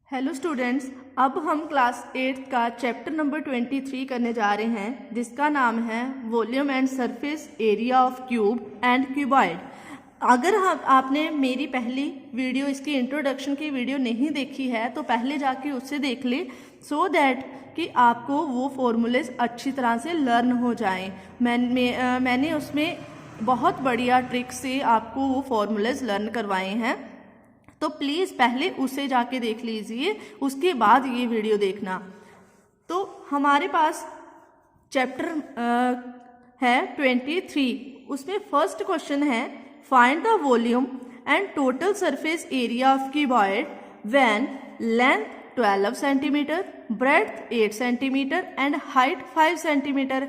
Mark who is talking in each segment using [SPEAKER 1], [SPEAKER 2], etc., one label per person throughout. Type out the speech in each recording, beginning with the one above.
[SPEAKER 1] Hello students, अब हम class 8 का चैप्टर नंबर 23 करने जा रहे हैं, जिसका नाम है volume and surface area of cube and cuboid. अगर आपने मेरी पहली वीडियो, इसकी इंट्रोडक्शन की वीडियो नहीं देखी है तो पहले जाके उससे देख ले, सो दैट कि आपको वो फॉर्मूलेज अच्छी तरह से लर्न हो जाएं। मैंने उसमें बहुत बढ़िया ट्रिक से आपको वो फॉर्मूलेज लर्न करवाए हैं, तो प्लीज़ पहले उसे जाके देख लीजिए, उसके बाद ये वीडियो देखना। तो हमारे पास चैप्टर है 23, उसमें फर्स्ट क्वेश्चन है find the volume and total surface area of cuboid when length 12 centimetre, breadth 8 centimetre and height 5 centimetre.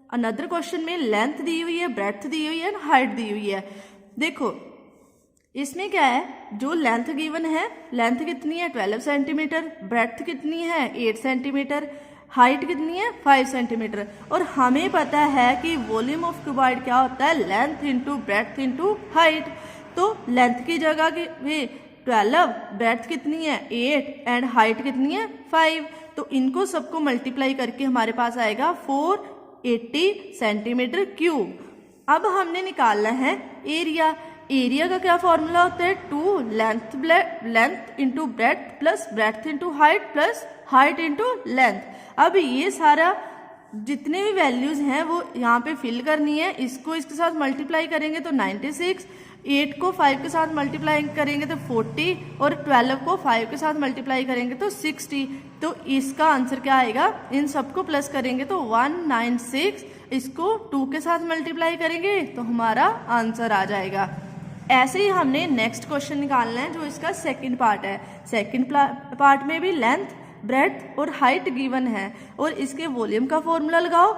[SPEAKER 1] Another question में लेंथ दी हुई है, ब्रेड्थ दी हुई है एंड हाइट दी हुई है। देखो इसमें क्या है, जो लेंथ गिवन है, लेंथ कितनी है 12 सेंटीमीटर, ब्रेड्थ कितनी है 8 सेंटीमीटर, हाइट कितनी है 5 सेंटीमीटर। और हमें पता है कि वॉल्यूम ऑफ क्यूबॉइड क्या होता है, length into breadth into height. तो लेंथ की जगह की 12, ब्रेड्थ कितनी है 8 एंड हाइट कितनी है 5। तो इनको सबको मल्टीप्लाई करके हमारे पास आएगा 480 सेंटीमीटर क्यूब। अब हमने निकालना है एरिया। एरिया का क्या फॉर्मूला होता है, 2 length into breadth plus breadth into height plus height into length. अब ये सारा जितने भी वैल्यूज हैं वो यहाँ पे फिल करनी है। इसको इसके साथ मल्टीप्लाई करेंगे तो 96, 8 को 5 के साथ मल्टीप्लाई करेंगे तो 40 और 12 को 5 के साथ मल्टीप्लाई करेंगे तो 60। तो इसका आंसर क्या आएगा, इन सबको प्लस करेंगे तो 196, इसको 2 के साथ मल्टीप्लाई करेंगे तो हमारा आंसर आ जाएगा। ऐसे ही हमने नेक्स्ट क्वेश्चन निकालना है जो इसका सेकंड पार्ट है। सेकंड पार्ट में भी लेंथ, ब्रेड्थ और हाइट गिवन है और इसके वॉल्यूम का फॉर्मूला लगाओ।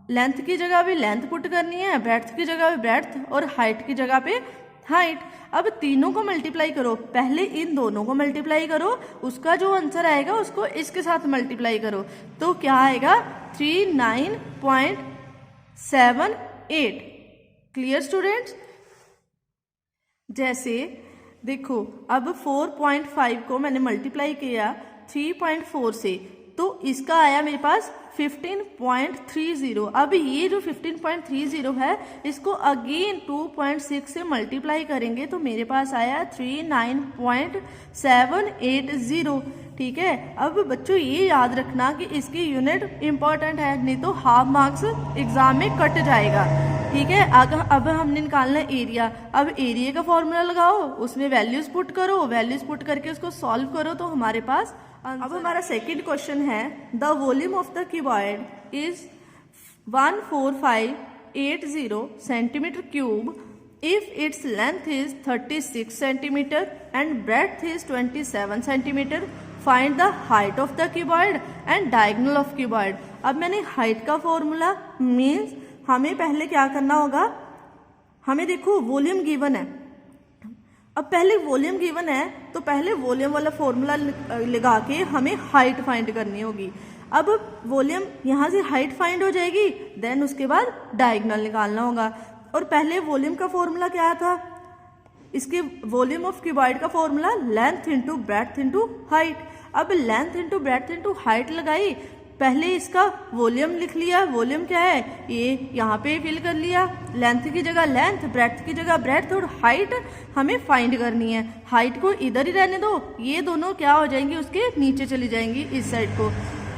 [SPEAKER 1] लेंथ की जगह भी लेंथ पुट करनी है, ब्रेड्थ की जगह भी ब्रेड्थ और हाइट की जगह पे हाइट। अब तीनों को मल्टीप्लाई करो, पहले इन दोनों को मल्टीप्लाई करो, उसका जो आंसर आएगा उसको इसके साथ मल्टीप्लाई करो तो क्या आएगा 39.78। Clear students. जैसे देखो अब 4.5 को मैंने मल्टीप्लाई किया 3.4 से, तो इसका आया मेरे पास 15.30। अब ये जो 15.30 है इसको अगेन 2.6 से मल्टीप्लाई करेंगे तो मेरे पास आया 39.780। ठीक है। अब बच्चों ये याद रखना कि इसकी यूनिट इंपॉर्टेंट है, नहीं तो हाफ मार्क्स एग्जाम में कट जाएगा। ठीक है। अब हमने निकालना है एरिया। अब एरिया का फॉर्मूला लगाओ, उसमें वैल्यूज पुट करो, वैल्यूज पुट करके उसको सॉल्व करो तो हमारे पास। अब हमारा सेकंड क्वेश्चन है the volume of the cuboid is 14580 centimetre cube if its length is 36 centimeter and breadth is 27 centimeter. Find the height of the cuboid and diagonal of cuboid. अब मैंने height का formula means हमें पहले क्या करना होगा, हमें देखो वॉल्यूम गिवन है। अब पहले वॉल्यूम गिवन है तो पहले वॉल्यूम वाला फॉर्मूला लगा के हमें हाइट फाइंड करनी होगी। अब वॉल्यूम यहाँ से हाइट फाइंड हो जाएगी, देन उसके बाद डायगोनल निकालना होगा। और पहले वॉल्यूम का फॉर्मूला क्या था, इसके वॉल्यूम ऑफ क्यूबॉइड का formula length into breadth into height. अब length into breadth into height लगाई, पहले इसका वॉल्यूम लिख लिया, वॉल्यूम क्या है ये यहाँ पे फिल कर लिया, लेंथ की जगह लेंथ, ब्रेड्थ की जगह ब्रेड्थ और हाइट हमें फाइंड करनी है। हाइट को इधर ही रहने दो, ये दोनों क्या हो जाएंगी उसके नीचे चली जाएंगी इस साइड को।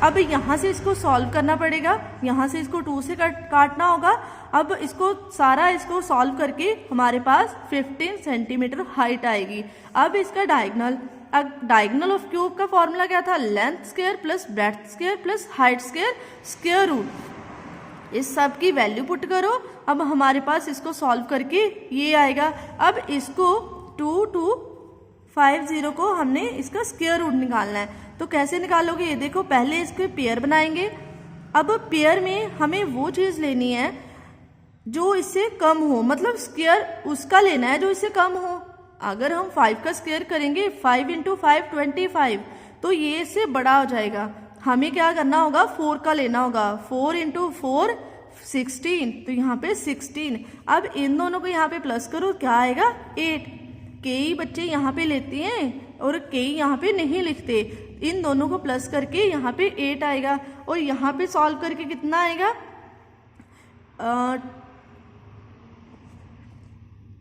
[SPEAKER 1] अब यहाँ से इसको सॉल्व करना पड़ेगा, यहाँ से इसको 2 से काटना होगा। अब इसको सॉल्व करके हमारे पास 15 सेंटीमीटर हाइट आएगी। अब इसका डायगोनल ऑफ क्यूब का फॉर्मूला क्या था, length square plus breadth square plus height square square root. इस सब की वैल्यू पुट करो। अब हमारे पास इसको सॉल्व करके ये आएगा। अब इसको 2250 को हमने इसका स्क्वायर रूट निकालना है। तो कैसे निकालोगे, ये देखो पहले इसके पेयर बनाएंगे। अब पेयर में हमें वो चीज लेनी है जो इससे कम हो, मतलब स्क्वायर उसका लेना है जो इससे कम हो। अगर हम 5 का स्क्वायर करेंगे 5 इंटू 5 25, तो ये इससे बड़ा हो जाएगा। हमें क्या करना होगा, 4 का लेना होगा, 4 इंटू 4 16, तो यहाँ पे 16। अब इन दोनों को यहाँ पे प्लस करो, क्या आएगा 8। कई बच्चे यहाँ पे लेते हैं और k यहाँ पे नहीं लिखते, इन दोनों को प्लस करके यहाँ पे 8 आएगा और यहाँ पे सॉल्व करके कितना आएगा,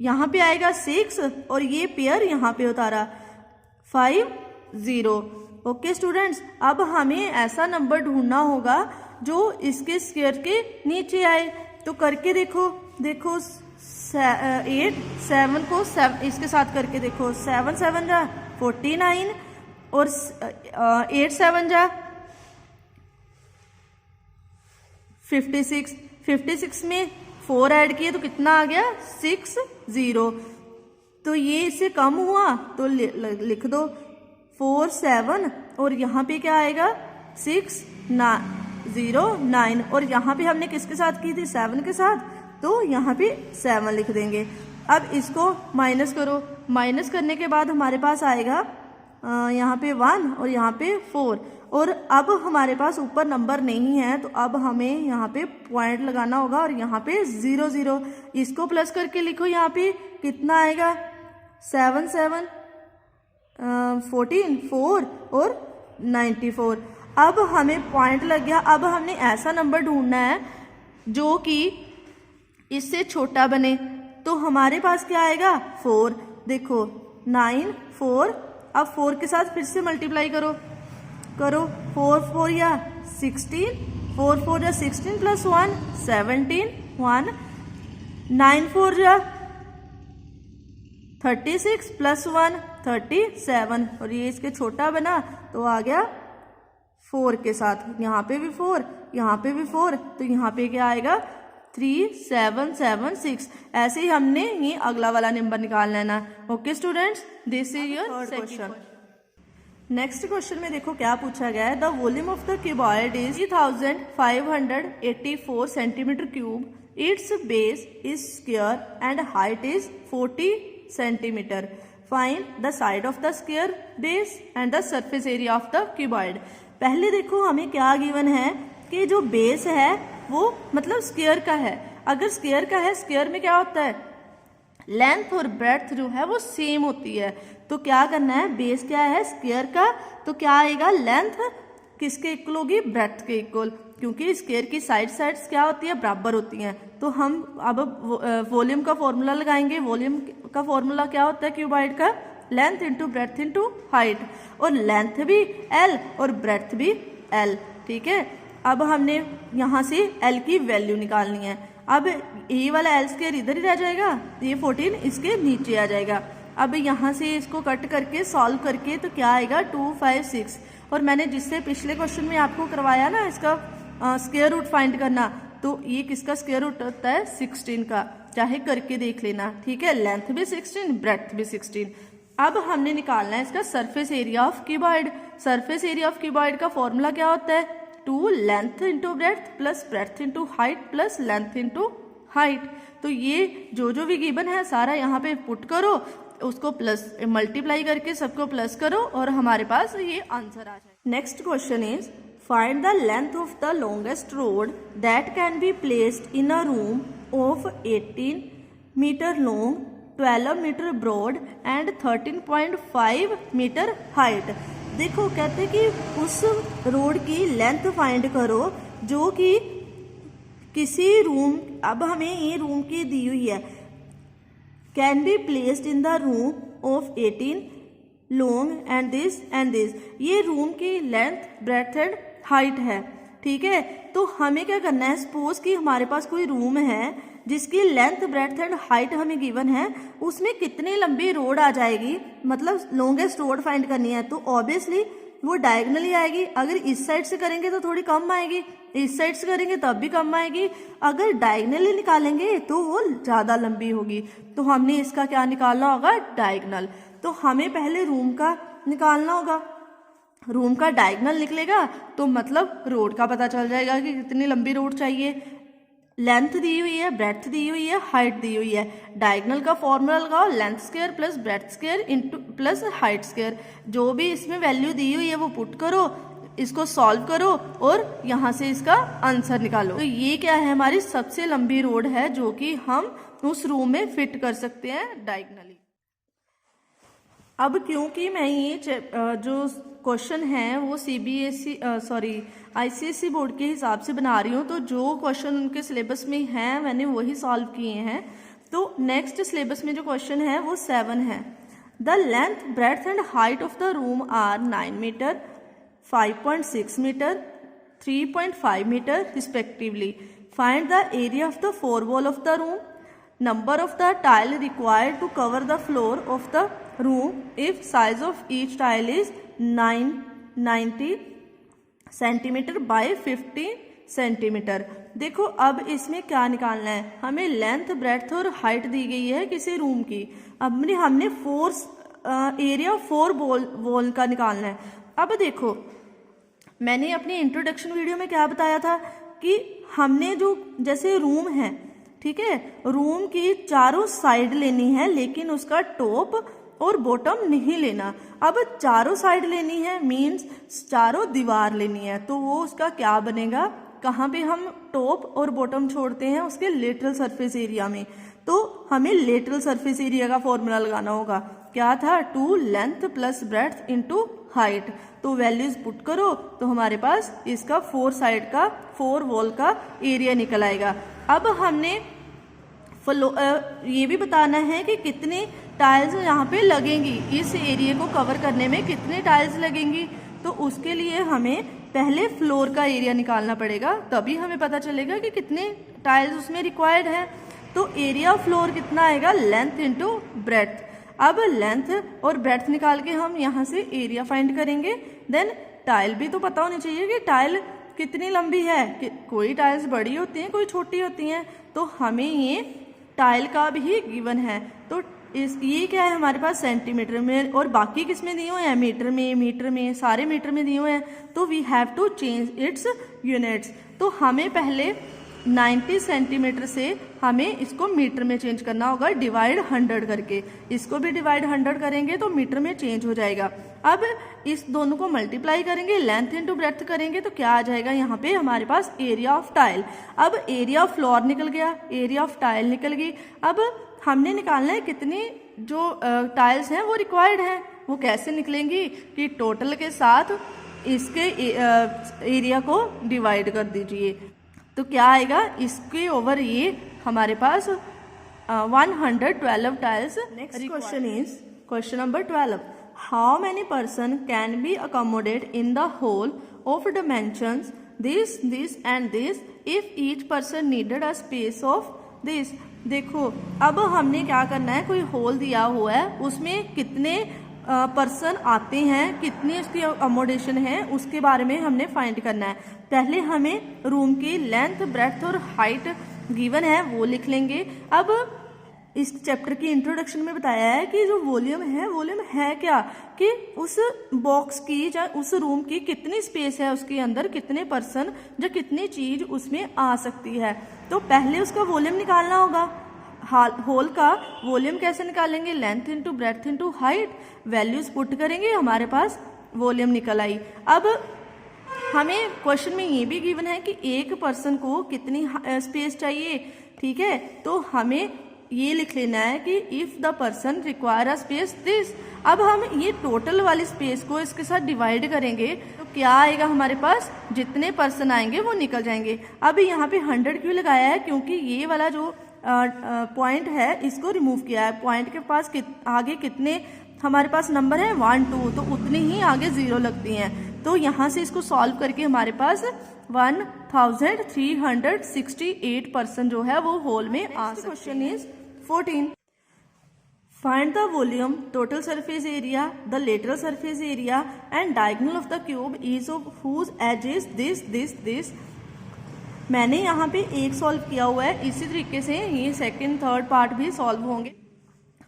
[SPEAKER 1] यहाँ पे आएगा 6 और ये पेयर यहाँ पे उतारा 5 0। ओके स्टूडेंट्स, अब हमें ऐसा नंबर ढूंढना होगा जो इसके स्क्वायर के नीचे आए। तो करके देखो 8 7 को 7 इसके साथ करके देखो, 7 7 जा 49 और 8 7 जा 56। 56 में 4 ऐड किए तो कितना आ गया 6 0। तो ये इससे कम हुआ तो लिख दो 4 7 और यहाँ पे क्या आएगा 6 0 9 और यहाँ पे हमने किसके साथ की थी 7 के साथ, तो यहाँ पे 7 लिख देंगे। अब इसको माइनस करो, माइनस करने के बाद हमारे पास आएगा यहाँ पे 1 और यहाँ पे 4 और अब हमारे पास ऊपर नंबर नहीं है तो अब हमें यहाँ पे पॉइंट लगाना होगा और यहाँ पे 0 0 इसको प्लस करके लिखो, यहाँ पे कितना आएगा 7 7 14 4 और 94। अब हमें पॉइंट लग गया। अब हमने ऐसा नंबर ढूंढना है जो कि इससे छोटा बने, तो हमारे पास क्या आएगा 4। देखो 9 4, अब 4 के साथ फिर से मल्टीप्लाई करो 4 4 या 16, 4 4 या 16 प्लस 1 17 1, 9 4 या 36 प्लस 1 37 और ये इसके छोटा बना तो आ गया 4 के साथ, यहाँ पे भी 4 यहाँ पे भी 4, तो यहाँ पे क्या आएगा 3 7 7 6। ऐसे ही हमने ये अगला वाला नंबर निकाल लेना। Okay students, this is your question. Next question में देखो क्या पूछा गया है। The volume of the cuboid is 3584 centimetre cube, it's base is square and height is 40 centimetre. Find the side of the square base and the surface area of the cuboid. पहले देखो हमें क्या गिवन है कि जो base है वो मतलब स्क्वायर का है। अगर स्क्वायर का है, स्क्वायर में क्या होता है लेंथ और ब्रेड्थ जो है वो सेम होती है, तो क्या करना है बेस क्या है स्क्वायर का, तो क्या आएगा लेंथ किसके इक्वल होगी ब्रेड्थ के इक्वल, क्योंकि स्क्वायर की साइड्स क्या होती है बराबर होती हैं। तो हम अब वॉल्यूम का फॉर्मूला लगाएंगे। वॉल्यूम का फॉर्मूला क्या होता है क्यूबॉइड का, length into breadth into height, और लेंथ भी L और ब्रेड्थ भी L। ठीक है, अब हमने यहाँ से L की वैल्यू निकालनी है। अब ये वाला L स्क्वायर इधर ही रह जाएगा, ये 14 इसके नीचे आ जाएगा। अब यहाँ से इसको कट करके सॉल्व करके तो क्या आएगा 2 5 6, और मैंने जिससे पिछले क्वेश्चन में आपको करवाया ना इसका स्क्वायर रूट फाइंड करना, तो ये किसका स्क्वायर रूट होता है 16 का, चाहे करके देख लेना। ठीक है, लेंथ भी 16 ब्रेड्थ भी 16। अब हमने निकालना है इसका surface area of cuboid. Surface area of cuboid का फॉर्मूला क्या होता है 2 length into breadth plus breadth into height plus length into height. तो ये जो भी गिवन है सारा यहाँ पे पुट करो, उसको प्लस मल्टीप्लाई करके सबको प्लस करो और हमारे पास ये आंसर आ जाए। Next question is find the length of the longest rod that can be placed in a room of 18 metre long, 12 metre broad and 13.5 metre height. देखो कहते कि उस रोड की लेंथ फाइंड करो जो कि किसी रूम, अब हमें ये रूम की दी हुई है, can be placed in the room of 18 long and this, ये रूम की लेंथ ब्रेड्थ एंड हाइट है। ठीक है, तो हमें क्या करना है, सपोज कि हमारे पास कोई रूम है जिसकी लेंथ ब्रेड्थ एंड हाइट हमें गिवन है, उसमें कितनी लंबी रोड आ जाएगी, मतलब लॉन्गेस्ट रोड फाइंड करनी है, तो ऑब्वियसली वो डायगनली आएगी। अगर इस साइड से करेंगे तो थोड़ी कम आएगी, इस साइड से करेंगे तब भी कम आएगी, अगर डायगनली निकालेंगे तो वो ज्यादा लंबी होगी। तो हमने इसका क्या निकालना होगा डायगनल। तो हमें पहले रूम का निकालना होगा, रूम का डायगनल निकलेगा तो मतलब रोड का पता चल जाएगा कि कितनी लंबी रोड चाहिए। लेंथ दी हुई है, ब्रेड्थ दी हुई है, हाइट दी हुई है। डायगनल का फॉर्मूला लगाओ, length square plus breadth square into plus height square. जो भी इसमें वैल्यू दी हुई है वो पुट करो, इसको सॉल्व करो और यहाँ से इसका आंसर निकालो। तो ये क्या है, हमारी सबसे लंबी रोड है जो कि हम उस रूम में फिट कर सकते हैं डायगनली। अब क्योंकि मैं ये जो क्वेश्चन है वो आईसीएसई बोर्ड के हिसाब से बना रही हूँ, तो जो क्वेश्चन उनके सिलेबस में हैं मैंने वही सॉल्व किए हैं। तो नेक्स्ट सिलेबस में जो क्वेश्चन है वो 7 है। The length breadth and height of the room are 9 metre, 5.6 metre, 3.5 metre respectively. Find the area of the four wall of the room, number of the tile required to cover the floor of the room if size of each tile is 90 centimetre bye 50 centimetre. देखो अब इसमें क्या निकालना है, हमें length breadth और height दी गई है किसी रूम की। अब हमने एरिया 4 वॉल का निकालना है। अब देखो मैंने अपनी इंट्रोडक्शन वीडियो में क्या बताया था कि हमने जो जैसे रूम है, ठीक है, रूम की चारों साइड लेनी है लेकिन उसका टॉप और बॉटम नहीं लेना। अब चारों साइड लेनी है मींस चारों दीवार लेनी है, तो वो उसका क्या बनेगा, कहाँ पे हम टॉप और बॉटम छोड़ते हैं, उसके लेटरल सरफेस एरिया में। तो हमें लेटरल सरफेस एरिया का फॉर्मूला लगाना होगा। क्या था, 2 length plus breadth into height. तो वैल्यूज पुट करो तो हमारे पास इसका 4 साइड का 4 वॉल का एरिया निकल आएगा। अब हमने ये भी बताना है कि कितने टाइल्स यहाँ पे लगेंगी, इस एरिया को कवर करने में कितने टाइल्स लगेंगी। तो उसके लिए हमें पहले फ्लोर का एरिया निकालना पड़ेगा, तभी हमें पता चलेगा कि कितने टाइल्स उसमें रिक्वायर्ड है। तो एरिया ऑफ फ्लोर कितना आएगा, लेंथ इंटू ब्रेड्थ। अब लेंथ और ब्रेड्थ निकाल के हम यहाँ से एरिया फाइंड करेंगे। देन टाइल भी तो पता होनी चाहिए कि टाइल कितनी लंबी है, कि कोई टाइल्स बड़ी होती हैं कोई छोटी होती हैं, तो हमें ये टाइल का भी गिवन है। तो ये क्या है हमारे पास सेंटीमीटर में, और बाकी किस में दिए हुए हैं, मीटर में, सारे मीटर में दिए हुए हैं। तो we have to change its units. तो हमें पहले 90 सेंटीमीटर से हमें इसको मीटर में चेंज करना होगा, डिवाइड 100 करके। इसको भी डिवाइड 100 करेंगे तो मीटर में चेंज हो जाएगा। अब इस दोनों को मल्टीप्लाई करेंगे, लेंथ इंटू ब्रेड्थ करेंगे तो क्या आ जाएगा यहाँ पे हमारे पास, एरिया ऑफ टाइल। अब एरिया ऑफ फ्लोर निकल गया, एरिया ऑफ टाइल निकल गई। अब हमने निकालना है कितनी जो टाइल्स हैं वो रिक्वायर्ड हैं। वो कैसे निकलेंगी कि टोटल के साथ इसके एरिया को डिवाइड कर दीजिए। तो क्या आएगा, इसके ओवर ये हमारे पास 112 tiles. Next question is question number 12। How many person can be accommodate in the hall of dimensions this and this if each person needed a space of this। देखो अब हमने क्या करना है, कोई होल दिया हुआ है उसमें कितने पर्सन आते हैं, कितनी उसकी अकोमोडेशन है, उसके बारे में हमने फाइंड करना है। पहले हमें रूम की लेंथ ब्रेड्थ और हाइट गिवन है वो लिख लेंगे। अब इस चैप्टर की इंट्रोडक्शन में बताया है कि जो वॉल्यूम है क्या, कि उस बॉक्स की या उस रूम की कितनी स्पेस है, उसके अंदर कितने पर्सन या कितनी चीज उसमें आ सकती है। तो पहले उसका वॉल्यूम निकालना होगा। होल का वॉल्यूम कैसे निकालेंगे, length into breadth into height, values put करेंगे, हमारे पास वॉल्यूम निकल आई। अब हमें क्वेश्चन में ये भी गिवन है कि एक पर्सन को कितनी स्पेस चाहिए, ठीक है। तो हमें ये लिख लेना है कि if the person require a space this. अब हम ये टोटल वाली स्पेस को इसके साथ डिवाइड करेंगे तो क्या आएगा हमारे पास, जितने पर्सन आएंगे वो निकल जाएंगे। अब यहाँ पे 100 क्यों लगाया है, क्योंकि ये वाला जो पॉइंट है इसको रिमूव किया है। पॉइंट के पास आगे कितने हमारे पास नंबर है 1 2, तो उतनी ही आगे 0 लगती हैं। तो यहाँ से इसको सॉल्व करके हमारे पास 1368 पर्सन जो है वो होल में आ सकते हैं। Question is 14। Find the volume, total surface area, the lateral surface area and diagonal of the cube is of whose edge is this. मैंने यहाँ पे एक सॉल्व किया हुआ है, इसी तरीके से ये सेकंड थर्ड पार्ट भी सॉल्व होंगे।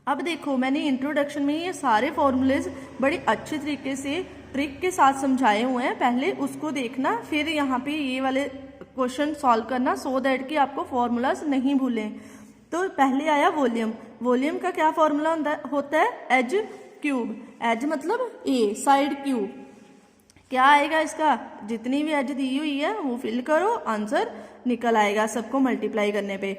[SPEAKER 1] अब देखो मैंने इंट्रोडक्शन में ये सारे फॉर्मूलेज बड़े अच्छे तरीके से ट्रिक के साथ समझाए हुए हैं, पहले उसको देखना, फिर यहाँ पे ये वाले क्वेश्चन सॉल्व करना, सो दैट कि आपको फॉर्मूलाज नहीं भूलें। तो पहले आया वॉल्यूम का क्या फॉर्मूला होता है, एज क्यूब। एज मतलब ए, साइड क्यूब। क्या आएगा इसका, जितनी भी एज दी हुई है वो फिल करो, आंसर निकल आएगा सबको मल्टीप्लाई करने पे।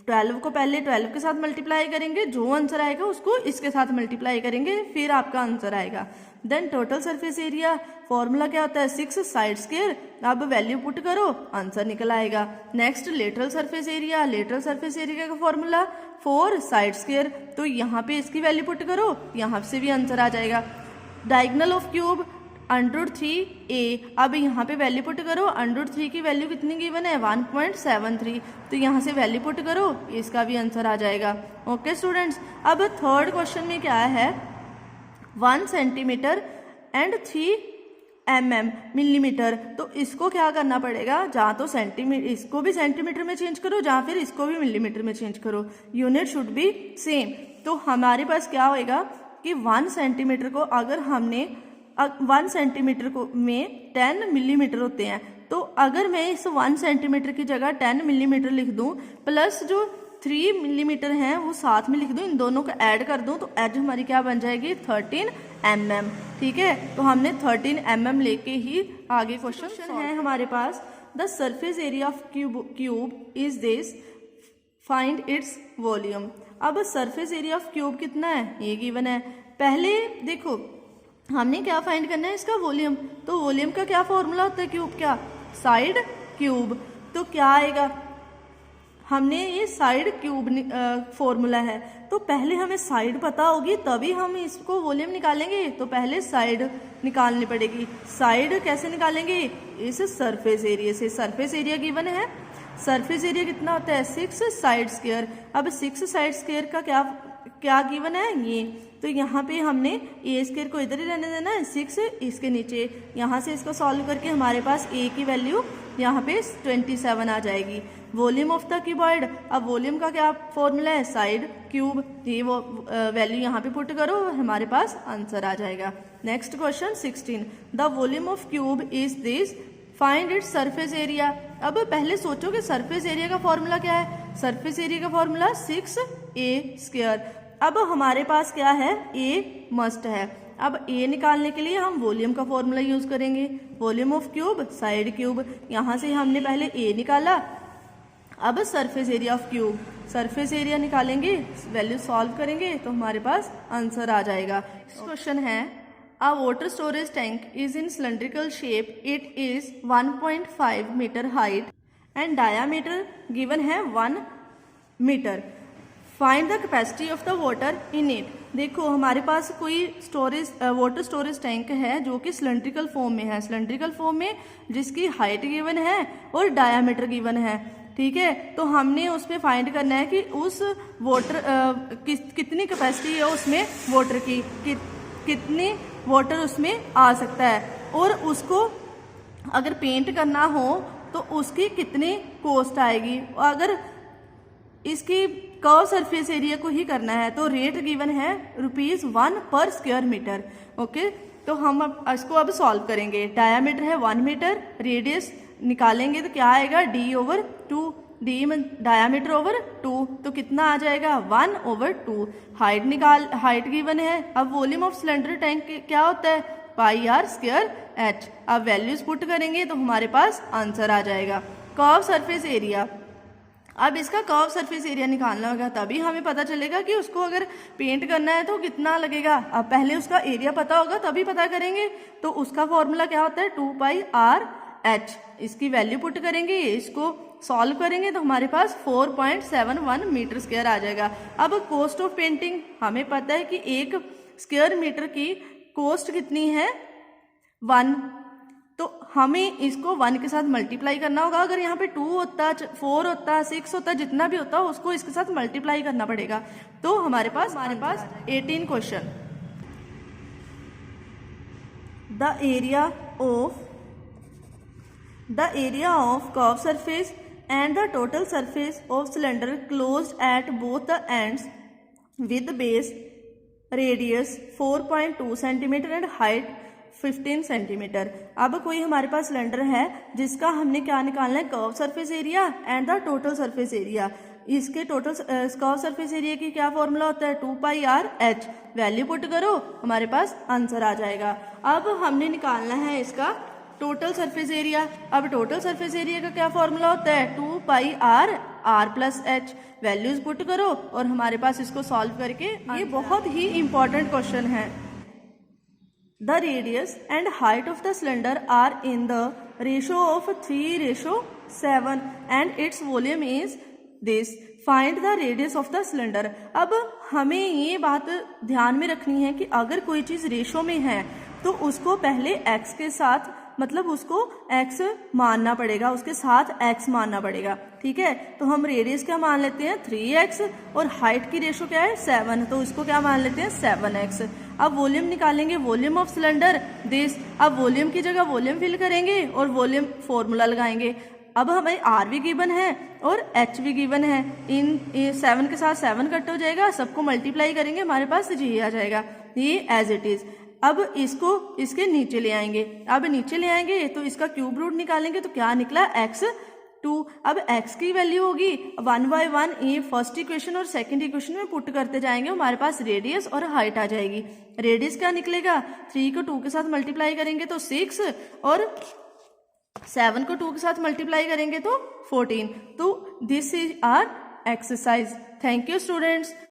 [SPEAKER 1] 12 को पहले 12 के साथ मल्टीप्लाई करेंगे, जो आंसर आएगा उसको इसके साथ मल्टीप्लाई करेंगे, फिर आपका आंसर आएगा। Then total surface area formula क्या होता है 6 साइड स्क्वायर, अब वैल्यू पुट करो आंसर निकल आएगा। Next lateral surface area, lateral surface area का फॉर्मूला 4 साइड स्क्वायर, तो यहाँ पे इसकी वैल्यू पुट करो, यहाँ से भी आंसर आ जाएगा। डायगोनल ऑफ क्यूब √3a, अब यहाँ पे वैल्यू पुट करो, √3 की वैल्यू कितनी गिवन है 1.73, तो यहाँ से वैल्यू पुट करो, इसका भी आंसर आ जाएगा। ओके स्टूडेंट्स, अब थर्ड क्वेश्चन में क्या है 1 सेंटीमीटर एंड 3 मिलीमीटर, तो इसको क्या करना पड़ेगा, जहाँ तो सेंटीमीटर, इसको भी सेंटीमीटर में चेंज करो, जहाँ फिर इसको भी मिलीमीटर में चेंज करो, यूनिट शुड बी सेम। तो हमारे पास क्या होएगा कि 1 सेंटीमीटर को अगर हमने 1 सेंटीमीटर को में 10 मिलीमीटर होते हैं, तो अगर मैं इस 1 सेंटीमीटर की जगह 10 मिलीमीटर लिख दूं, प्लस जो 3 मिलीमीटर हैं वो साथ में लिख दूं, इन दोनों को ऐड कर दूं, तो एज हमारी क्या बन जाएगी 13 mm। ठीक है, तो हमने 13 mm लेके ही आगे क्वेश्चन है हमारे पास। The surface area of cube is this, find its volume. अब सरफेस एरिया ऑफ क्यूब कितना है, ये गिवन है। पहले देखो हमने क्या फाइंड करना है, इसका वॉल्यूम, तो वॉल्यूम का क्या फॉर्मूला होता है क्यूब का, साइड क्यूब, तो क्या आएगा, हमने ये साइड क्यूब फॉर्मूला है, तो पहले हमें साइड पता होगी तभी हम इसको वॉल्यूम निकालेंगे, तो पहले साइड निकालनी पड़ेगी। साइड कैसे निकालेंगे, इस सरफेस एरिया से, सरफेस एरिया गिवन है, सरफेस एरिया कितना होता है 6 साइड स्क्वायर। अब 6 साइड स्क्वायर का क्या गिवन है ये, तो यहाँ पे हमने ए स्क्वायर को इधर ही रहने देना है, 6 इसके नीचे, यहाँ से इसको सॉल्व करके हमारे पास ए की वैल्यू यहाँ पे 27 आ जाएगी। वॉल्यूम ऑफ द क्यूबॉइड, अब वॉल्यूम का क्या फॉर्मूला है साइड क्यूब, ये वो वैल्यू यहाँ पे पुट करो, हमारे पास आंसर आ जाएगा। Next question 16, the volume of cube is this, find its surface area. अब पहले सोचो कि सरफेस एरिया का फॉर्मूला क्या है, सरफेस एरिया का फॉर्मूला 6a स्क्वायर। अब हमारे पास क्या है, a मस्ट है, अब a निकालने के लिए हम वॉल्यूम का फॉर्मूला यूज करेंगे, volume of cube side cube, यहाँ से हमने पहले a निकाला, अब surface area of cube, surface area निकालेंगे, वैल्यू सॉल्व करेंगे तो हमारे पास आंसर आ जाएगा। क्वेश्चन है A water storage tank is in cylindrical shape. It is 1.5 meter height and diameter given है 1 meter. Find the capacity of the water in it. देखो हमारे पास कोई स्टोरेज वाटर स्टोरेज टैंक है जो कि सिलेंड्रिकल फॉर्म में है, सिलेंड्रिकल फॉर्म में जिसकी हाइट गिवन है और डायामीटर गिवन है। ठीक है, तो हमने उसमें फाइंड करना है कि उस वाटर कितनी कैपेसिटी है उसमें वाटर की, कितनी वाटर उसमें आ सकता है, और उसको अगर पेंट करना हो तो उसकी कितनी कॉस्ट आएगी। अगर इसकी कर्व सरफेस एरिया को ही करना है तो रेट गिवन है ₹1 पर स्क्वायर मीटर। ओके, तो हम इसको अब सॉल्व करेंगे। डायामीटर है 1 मीटर, रेडियस निकालेंगे तो क्या आएगा d/2, डी डायामीटर ओवर 2, तो कितना आ जाएगा 1/2। हाइट गिवन है। अब वॉल्यूम ऑफ सिलेंडर टैंक क्या होता है πr²h। अब वैल्यूज पुट करेंगे तो हमारे पास आंसर आ जाएगा। कर्व सरफेस एरिया, अब इसका कर्व सरफेस एरिया निकालना होगा, तभी हमें पता चलेगा कि उसको अगर पेंट करना है तो कितना लगेगा। अब पहले उसका एरिया पता होगा तभी पता करेंगे, तो उसका फॉर्मूला क्या होता है 2πr/h। इसकी वैल्यू पुट करेंगे, इसको सॉल्व करेंगे तो हमारे पास 4.71 मीटर स्क्वायर आ जाएगा। अब कॉस्ट ऑफ पेंटिंग हमें पता है कि 1 स्क्वायर मीटर की कॉस्ट कितनी है 1, तो हमें इसको 1 के साथ मल्टीप्लाई करना होगा। अगर यहाँ पे 2 होता, 4 होता, 6 होता, जितना भी होता उसको इसके साथ मल्टीप्लाई करना पड़ेगा। तो हमारे पास 18 question. The area of curve surface and the total surface of cylinder closed at both the ends with base radius 4.2 cm and height 15 cm। अब कोई हमारे पास सिलेंडर है जिसका हमने क्या निकालना है curve surface area and the total surface area. इसके टोटल कर्व सरफेस एरिया की क्या फॉर्मूला होता है 2πr/h। वैल्यू पुट करो, हमारे पास आंसर आ जाएगा। अब हमने निकालना है इसका टोटल सरफेस एरिया। अब टोटल सरफेस एरिया का क्या फॉर्मूला होता है, 2 pi r r plus h. Values put करो और हमारे पास इसको सॉल्व करके, ये बहुत ही इंपॉर्टेंट क्वेश्चन है। The radius and height of the cylinder are in the ratio of 3:7 and its volume is this, find the radius of the cylinder. अब हमें ये बात ध्यान में रखनी है कि अगर कोई चीज रेशो में है तो उसको पहले x के साथ, मतलब उसको x मानना पड़ेगा, उसके साथ x मानना पड़ेगा, ठीक है। तो हम रेडियस क्या मान लेते हैं 3x और हाइट की रेशो क्या है 7, तो इसको क्या मान लेते हैं 7x। अब वॉल्यूम निकालेंगे, वॉल्यूम ऑफ सिलेंडर दिस। अब वॉल्यूम की जगह वॉल्यूम फिल करेंगे और वॉल्यूम फॉर्मूला लगाएंगे। अब हमें r भी गिवन है और h भी गिवन है, इन 7 के साथ 7 कट हो जाएगा, सबको मल्टीप्लाई करेंगे, हमारे पास g आ जाएगा, ये एज इट इज। अब इसको इसके नीचे ले आएंगे, अब नीचे ले आएंगे तो इसका क्यूब रूट निकालेंगे तो क्या निकला x2। अब x की वैल्यू होगी 1 by 1, ये फर्स्ट इक्वेशन और सेकंड इक्वेशन में पुट करते जाएंगे, हमारे पास रेडियस और हाइट आ जाएगी। रेडियस क्या निकलेगा, 3 को 2 के साथ मल्टीप्लाई करेंगे तो 6 और 7 को 2 के साथ मल्टीप्लाई करेंगे तो 14। तो this is our exercise. Thank you students.